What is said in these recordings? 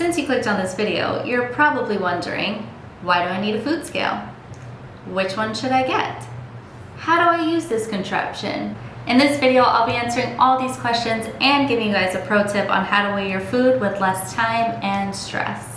Since you clicked on this video, you're probably wondering, why do I need a food scale? Which one should I get? How do I use this contraption? In this video, I'll be answering all these questions and giving you guys a pro tip on how to weigh your food with less time and stress.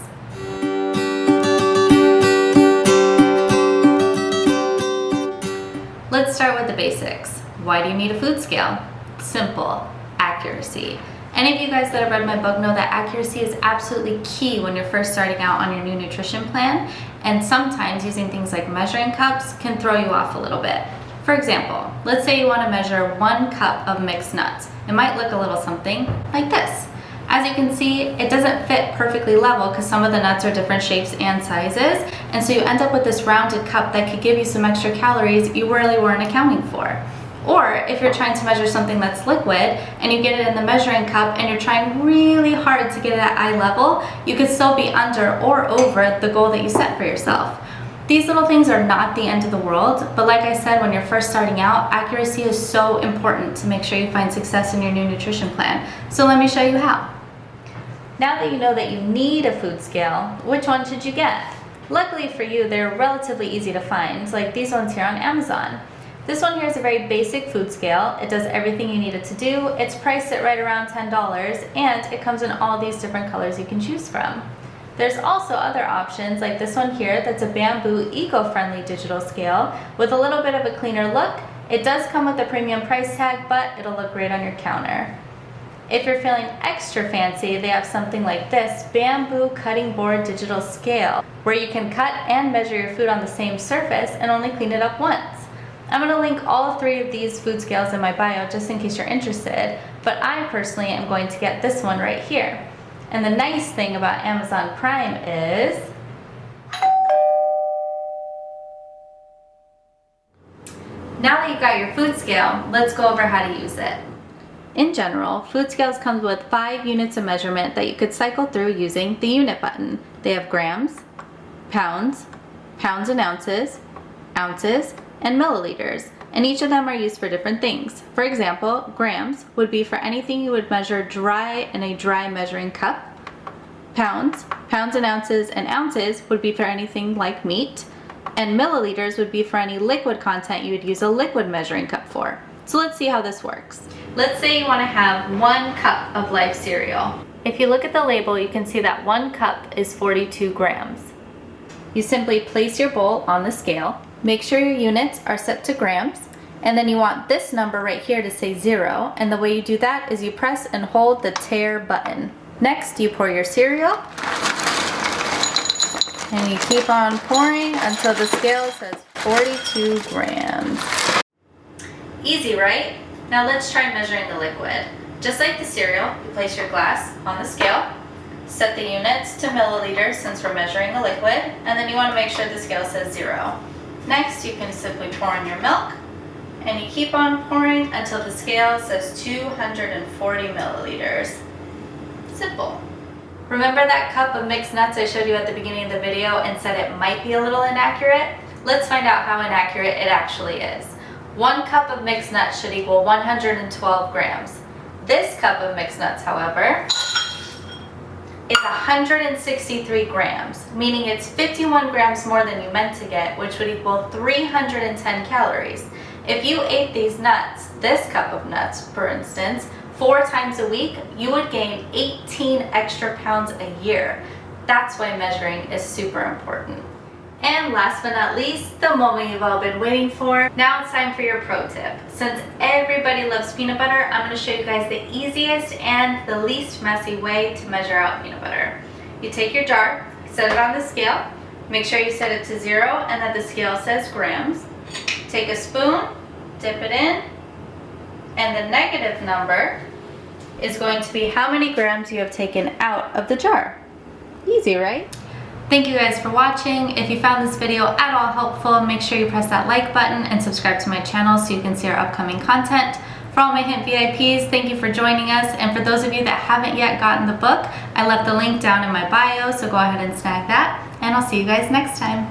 Let's start with the basics. Why do you need a food scale? Simple, accuracy. Any of you guys that have read my book know that accuracy is absolutely key when you're first starting out on your new nutrition plan, and sometimes using things like measuring cups can throw you off a little bit. For example, let's say you want to measure 1 cup of mixed nuts. It might look a little something like this. As you can see, it doesn't fit perfectly level because some of the nuts are different shapes and sizes, and so you end up with this rounded cup that could give you some extra calories you really weren't accounting for. Or if you're trying to measure something that's liquid and you get it in the measuring cup and you're trying really hard to get it at eye level, you could still be under or over the goal that you set for yourself. These little things are not the end of the world, but like I said, when you're first starting out, accuracy is so important to make sure you find success in your new nutrition plan. So let me show you how. Now that you know that you need a food scale, which one should you get? Luckily for you, they're relatively easy to find, like these ones here on Amazon. This one here is a very basic food scale. It does everything you need it to do. It's priced at right around $10, and it comes in all these different colors you can choose from. There's also other options like this one here that's a bamboo eco-friendly digital scale with a little bit of a cleaner look. It does come with a premium price tag, but it'll look great on your counter. If you're feeling extra fancy, they have something like this bamboo cutting board digital scale where you can cut and measure your food on the same surface and only clean it up once. I'm going to link all 3 of these food scales in my bio just in case you're interested, but I personally am going to get this one right here. And the nice thing about Amazon Prime is now that you've got your food scale, let's go over how to use it. In general, food scales come with 5 units of measurement that you could cycle through using the unit button. They have grams, pounds, pounds and ounces, ounces, and milliliters, and each of them are used for different things. For example, grams would be for anything you would measure dry in a dry measuring cup. Pounds, pounds and ounces would be for anything like meat, and milliliters would be for any liquid content you would use a liquid measuring cup for. So let's see how this works. Let's say you want to have 1 cup of Life cereal. If you look at the label, you can see that 1 cup is 42 grams. You simply place your bowl on the scale. Make sure your units are set to grams, and then you want this number right here to say 0, and the way you do that is you press and hold the tare button. Next, you pour your cereal, and you keep on pouring until the scale says 42 grams. Easy, right? Now let's try measuring the liquid. Just like the cereal, you place your glass on the scale, set the units to milliliters since we're measuring the liquid, and then you want to make sure the scale says 0. Next, you can simply pour in your milk, and you keep on pouring until the scale says 240 milliliters. Simple. Remember that cup of mixed nuts I showed you at the beginning of the video and said it might be a little inaccurate? Let's find out how inaccurate it actually is. 1 cup of mixed nuts should equal 112 grams. This cup of mixed nuts, however, is 163 grams, meaning it's 51 grams more than you meant to get, which would equal 310 calories. If you ate these nuts, this cup of nuts, for instance, 4 times a week, you would gain 18 extra pounds a year. That's why measuring is super important. And last but not least, the moment you've all been waiting for. Now it's time for your pro tip. Since everybody loves peanut butter, I'm going to show you guys the easiest and the least messy way to measure out peanut butter. You take your jar, set it on the scale, make sure you set it to 0 and that the scale says grams. Take a spoon, dip it in, and the negative number is going to be how many grams you have taken out of the jar. Easy, right? Thank you guys for watching. If you found this video at all helpful, make sure you press that like button and subscribe to my channel so you can see our upcoming content. For all my H.I.N.T VIPs, thank you for joining us. And for those of you that haven't yet gotten the book, I left the link down in my bio, so go ahead and snag that. And I'll see you guys next time.